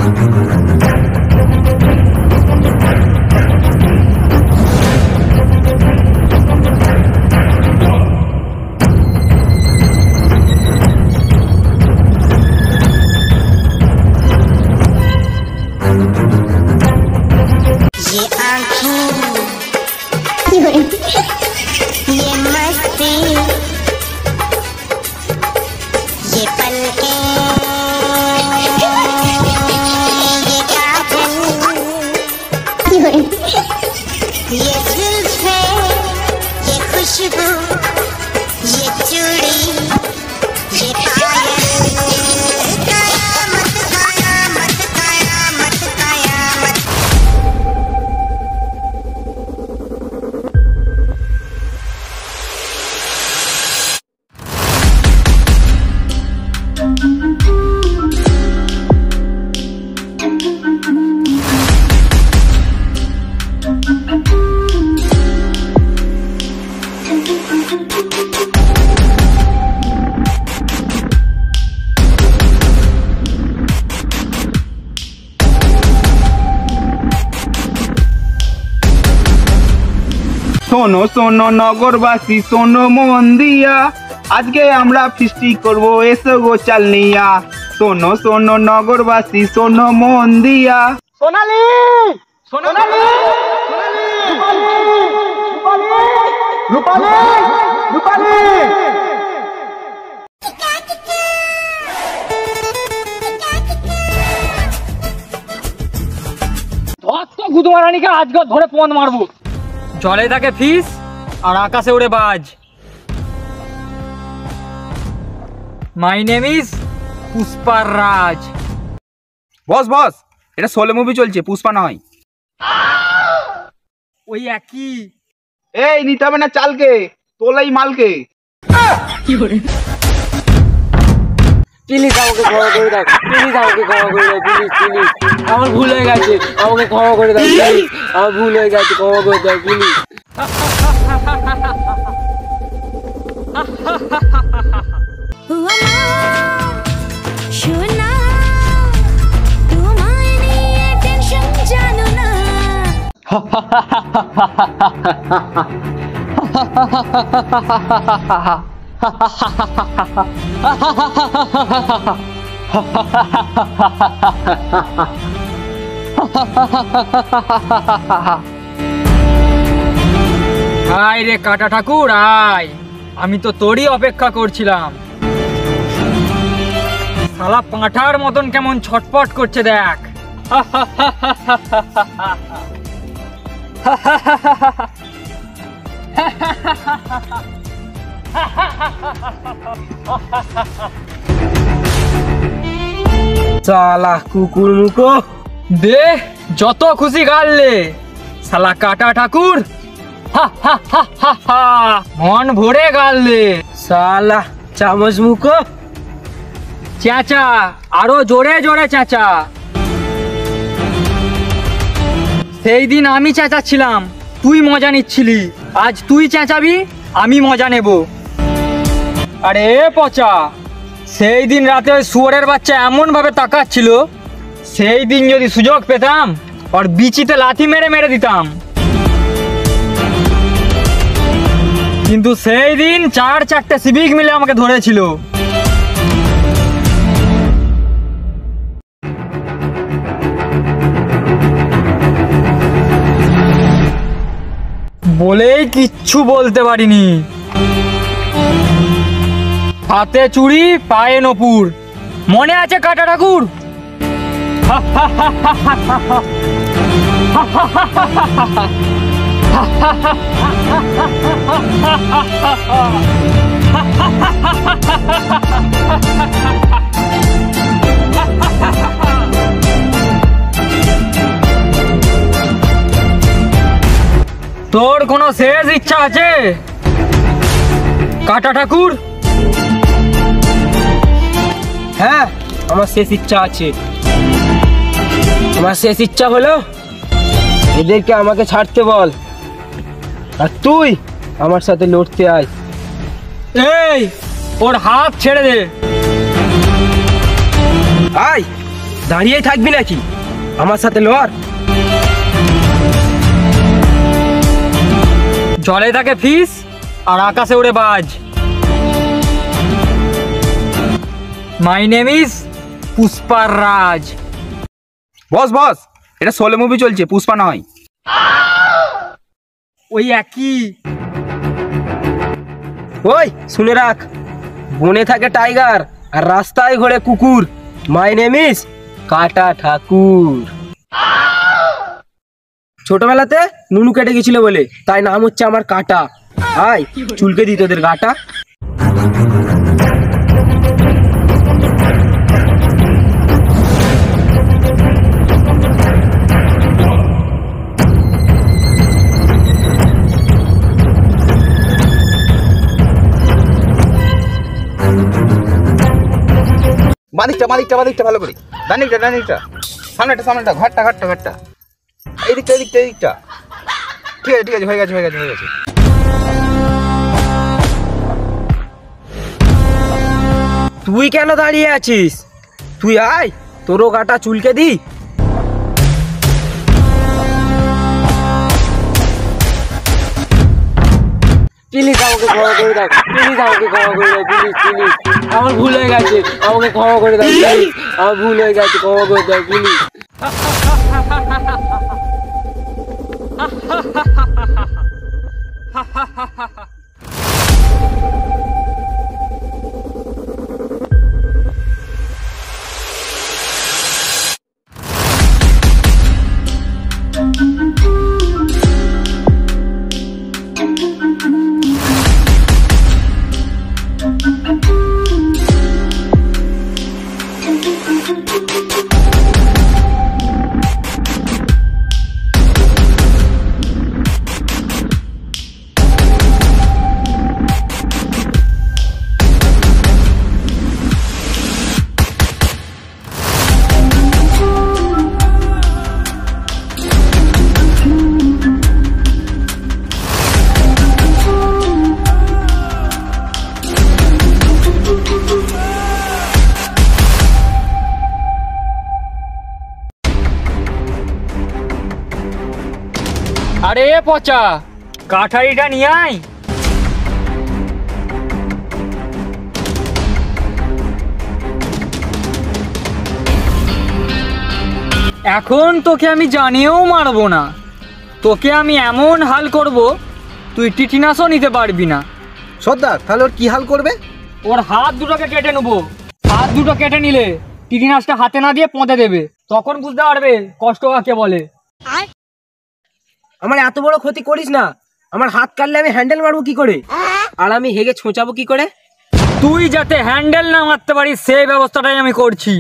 ये मस्ती ये पलकें ये काजल ये जुल्फें ये खुशबू ये चूड़ी ये पायल कयामत कयामत कयामत कयामत। শোনো শোনো নগরবাসী শোনো মন দিয়া, আজকে আমরা ফিস্টি করব এসো গো চাল নিয়া। শোনো শোনো নগরবাসী শোনো মন দিয়া। সোনালি সোনালি রূপালি রূপালি গুদমারানিকে আজকে ধরে পন মারবো। জলে থাকে ফিস আর আকাশে উড়ে বাজ। মাই নেম ইজ পুষ্পার রাজ। বস বস, এটা 16 মুভি চলছে, পুষ্পা নয়। ওই একই। এই নিতে হবে না চালকে, তোলাই মালকে। প্লিজ আমাকে ক্ষমা করে দাও, প্লিজ আমাকে ক্ষমা করে দাও, প্লিজ প্লিজ আমার ভুল হয়ে গেছে, আমাকে ক্ষমা করে দাও প্লিজ, আমার ভুল হয়ে গেছে, ক্ষমা করে দাও প্লিজ। আয় রে কাটা ঠাকুর আয়, আমি তো তোরই অপেক্ষা করছিলাম। শালা পাঁঠার মতন কেমন ছটপট করছে দেখ। শালা কুকুর মুখো দে, যত খুশি গাললে। শালা কাটা ঠাকুর মন ভরে গাললে। শালা চামচ মুখো চেঁচা, আরো জোরে জোরে চেঁচা। সেই দিন আমি চেঁচাচ্ছিলাম, তুই মজা নিচ্ছিলি, আজ তুই চেঁচাবি, আমি মজা নেব। আরে পচা, সেই দিন রাতে ওই শুয়োরের বাচ্চা এমন ভাবে তাকাচ্ছিল, সেই দিন যদি সুযোগ পেতাম আর বিচিতে লাথি মেরে মেরে দিতাম। কিন্তু সেই দিন 4-4টে সিভিক মিলে আমাকে ধরেছিল। বলেই কিচ্ছু বলতে পারিনি। হাতে চুড়ি পায়ে নপুর, মনে আছে কাটা ঠাকুর? তোর কোনো শেষ ইচ্ছা আছে কাটা ঠাকুর? হ্যাঁ, আমার শেষ ইচ্ছা আছে। আমার শেষ ইচ্ছা হলো এদেরকে আমাকে ছাড়তে বল, আর তুই আমার সাথে লড়তে আয়। এই ওর হাত ছেড়ে দে। আয় দাঁড়িয়েই থাকবি নাকি? আমার সাথে লড়। জলে থাকে ফিস আর আকাশে উড়ে বাজ। মাই নেম ইজ পুষ্পার রাজ। বস বস, এটা সোলো মুভি চলছে, পুষ্পা নয়। ওই একই। ওই শুনে রাখ, বনে থাকে টাইগার আর রাস্তায় ঘোরে কুকুর। মাই নেম ইজ কাটা ঠাকুর। ছোটবেলাতে নুনু কেটে গেছিল বলে তাই নাম হচ্ছে আমার কাটা। আয় চুলকে দিই তোদের গাটা। বাদিকটা বাদিকটা বাদিকটা ভালো করে, ডানিকটা ডানিকটা, সামনেটা সামনেটা, ঘাটটা ঘাটটা ঘাটটা, এই দিকটা এই দিকটা এই দিকটা। ঠিক আছে ঠিক আছে, হয়ে গেছে হয়ে গেছে হয়ে গেছে। তুই কেন দাঁড়িয়ে আছিস? তুই আয়, তোরও গাটা চুলকে দি। প্লিজ আমাকে ক্ষমা করে দাও, প্লিজ আমাকে ক্ষমা করে দাও, প্লিজ প্লিজ। আমার ভুল হয়ে গেছে, আমাকে ক্ষমা করে দাও প্লিজ। আমার ভুল হয়ে গেছে, ক্ষমা করে দাও প্লিজ। আরে পচা, কাঠারিটা নিয়ে আয়। এখন তোকে আমি জানিয়েও মারবো না। তোকে আমি এমন হাল করব তুই টিটিনাসও নিতে পারবি না। সর্দার, তাহলে ওর কি হাল করবে? ওর হাত দুটোকে কেটে নেবো। হাত দুটো কেটে নিলে টিটিনাসটা হাতে না দিয়ে পৌঁতে দেবে, তখন বুঝতে পারবে কষ্ট কাকে বলে। আমার এত বড় ক্ষতি করিস না। আমার হাত কাটলে আমি হ্যান্ডেল মারবো কি করে? আর আমি হেগে ছোঁচাবো কি করে? তুই যাতে হ্যান্ডেল না মারতে পারিস সেই ব্যবস্থাটাই আমি করছি।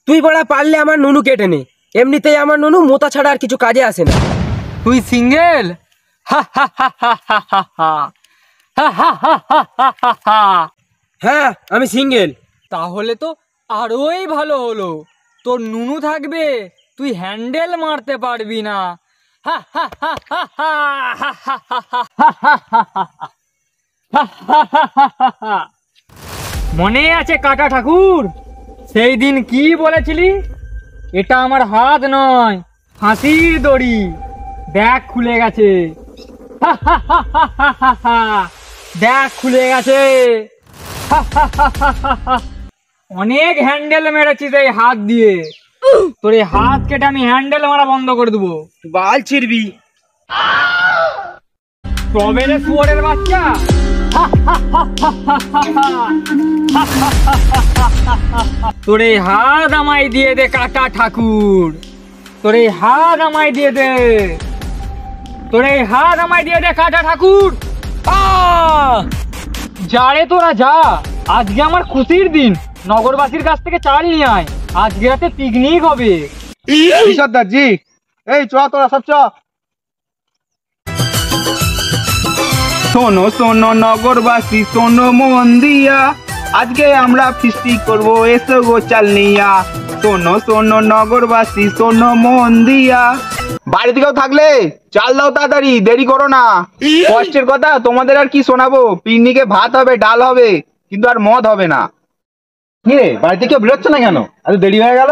তুই বড়া পারলে আমার নুনু কেটে নে। এমনিতেই আমার নুনু মোতা ছাড়া আর কিছু কাজে আসে না। তুই সিঙ্গেল? হ্যাঁ আমি সিঙ্গেল। তাহলে তো আরোই ভালো হলো, তোর নুনু থাকবে, তুই হ্যান্ডেল মারতে পারবি না। মনে আছে কাটা ঠাকুর, সেই দিন কি বলেছিলি? এটা আমার হাত নয়, ফাঁসির দড়ি। ব্যাগ খুলে গেছে। ব্যাগ খুলে গেছে। অনেক হ্যান্ডেল মেরেছিস এই হাত দিয়ে। তোর এই হাত কেটে আমি হ্যান্ডেল মারা বন্ধ করে দেবো। বাল ছিড়বি। তবে রে শুয়োরের বাচ্চা। তোর এই হাত আমায় দিয়ে দে কাটা ঠাকুর। তোর এই হাত আমায় দিয়ে দে। তোর এই হাত আমায় দিয়ে দে কাটা ঠাকুর। যা রে তোরা যা, আজকে আমার খুশির দিন। নগরবাসীর কাছ থেকে চাল নিয়ে আয়, আজকে রাতে পিকনিক হবে। সর্দার জি, এই চ তোরা সব চ। শোনো শোনো নগরবাসী, শোনো মন দিয়া, আজকে আমরা ফিস্টি করব, এসো গো চাল নিয়া। শোনো শোনো নগরবাসী, শোনো মন দিয়া। বাড়ি থেকেও থাকলে চাল দাও তাড়াতাড়ি, দেরি করো না। কষ্টের কথা তোমাদের আর কি শোনাবো। পিকনিকে ভাত হবে, ডাল হবে, কিন্তু আর মদ হবে না। কি রে বাড়িতে কেউ বেরোচ্ছে না কেন? এত দেরি হয়ে গেল।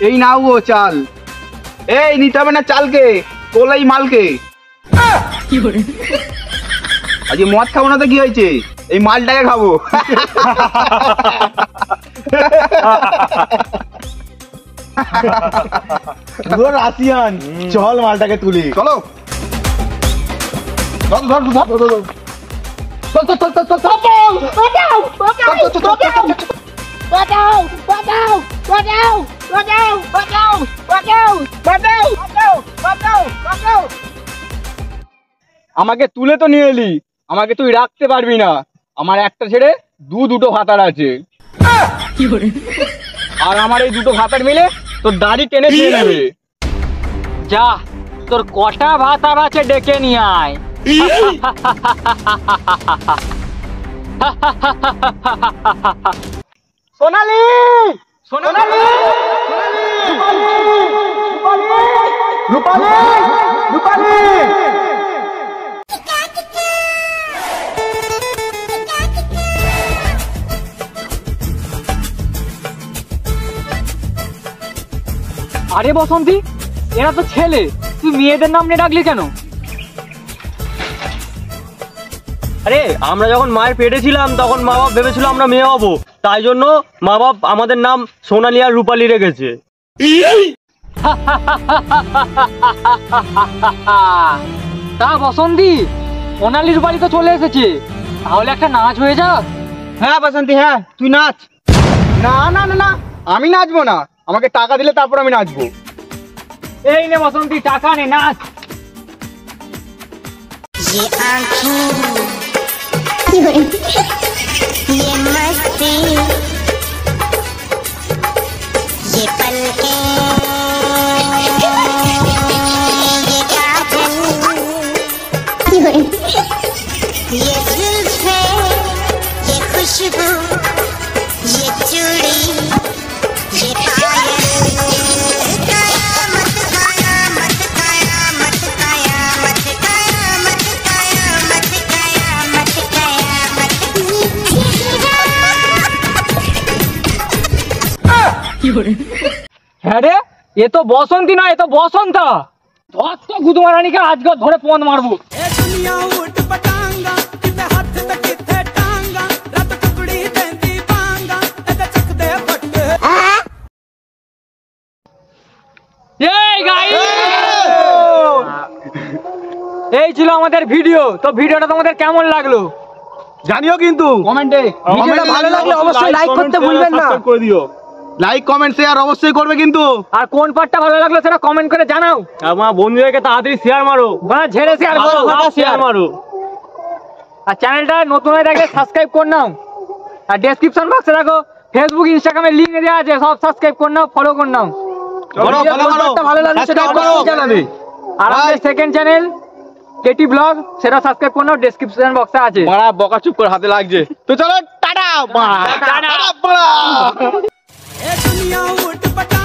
এই নাও গো চাল। এই নিতে হবে না চালকে, তোলাই মালকে। আজকে মদ খাবো না তো কি হয়েছে, এই মালটাকে খাবো। রাশিয়ান, চল মালটাকে তুলি। চলো আমাকে তুলে তো নিয়ে এলি, আমাকে তুই রাখতে পারবি না। আমার একটা ছেড়ে দুটো ভাতার আছে, আর আমার এই দুটো ভাতার মিলে তোর দাড়ি টেনে দিয়ে নেবে। যা, তোর কটা ভাতার আছে ডেকে নিয়ে আয়। সোনালি, সোনালি, রূপালি, রূপালি। আরে বসন্তী, এরা তো ছেলে, তুই মেয়েদের নাম নিয়ে ডাকলি কেন? আরে আমরা যখন মায়ের পেটে ছিলাম তখন মা বাপ ভেবেছিল আমরা মেয়ে হবো, তাই জন্য মা বাপ আমাদের নাম সোনালি আর রূপালি রেখেছে। তা বসন্তী, সোনালি রূপালি তো চলে এসেছে, তাহলে একটা নাচ হয়ে যা। হ্যাঁ বাসন্তী, হ্যাঁ তুই নাচ। না না না না, আমি নাচবো না, আমাকে টাকা দিলে তারপর আমি নাচবো। এই নে বসন্তী, টাকা নে, নাচ। ये आँखें, ये मस्ती, ये पलकें, ये काजल, ये जुल्फें, ये खुशबू, ये चूड़ी, ये पायल। कयामत, कयामत, कयामत, कयामत, कयामत, कयामत, कयामत, कयामत। হ্যাঁ রে, এ তো বসন্তী না, এ তো বসন্তা। ধর তো গুদমারানিকে আজকে ধরে পণ মারবো। এই গাইস, এই ছিল আমাদের ভিডিও। তো ভিডিওটা তোমাদের কেমন লাগলো জানিও কিন্তু কমেন্টে। ভিডিওটা ভালো লাগলে অবশ্যই লাইক করতে ভুলবেন না। করে দিও, লাইক কমেন্ট শেয়ার অবশ্যই করবে কিন্তু। আর কোন পার্টটা ভালো লাগলো সেটা কমেন্ট করে জানাও। আমার বন্ধুদেরকে তাড়াতাড়ি শেয়ার মারো, বা ঝেড়ে শেয়ার করো, শেয়ার মারো। আর চ্যানেলটা নতুন হয়ে থাকলে সাবস্ক্রাইব করে নাও। আর ডেসক্রিপশন বক্সে দেখো ফেসবুক ইনস্টাগ্রামের লিংক দেওয়া আছে, সব সাবস্ক্রাইব করে নাও, ফলো করে নাও। ভালো লাগলে সেটা অবশ্যই জানাবে। আর আমাদের সেকেন্ড চ্যানেল কেটি ব্লগ, সেটা সাবস্ক্রাইব করে নাও, ডেসক্রিপশন বক্সে আছে। বড়া বকা চুপ করে হাতে লাগছে। তো চলো টাটা। টাটা। বড়া ए दुनिया उठ पटा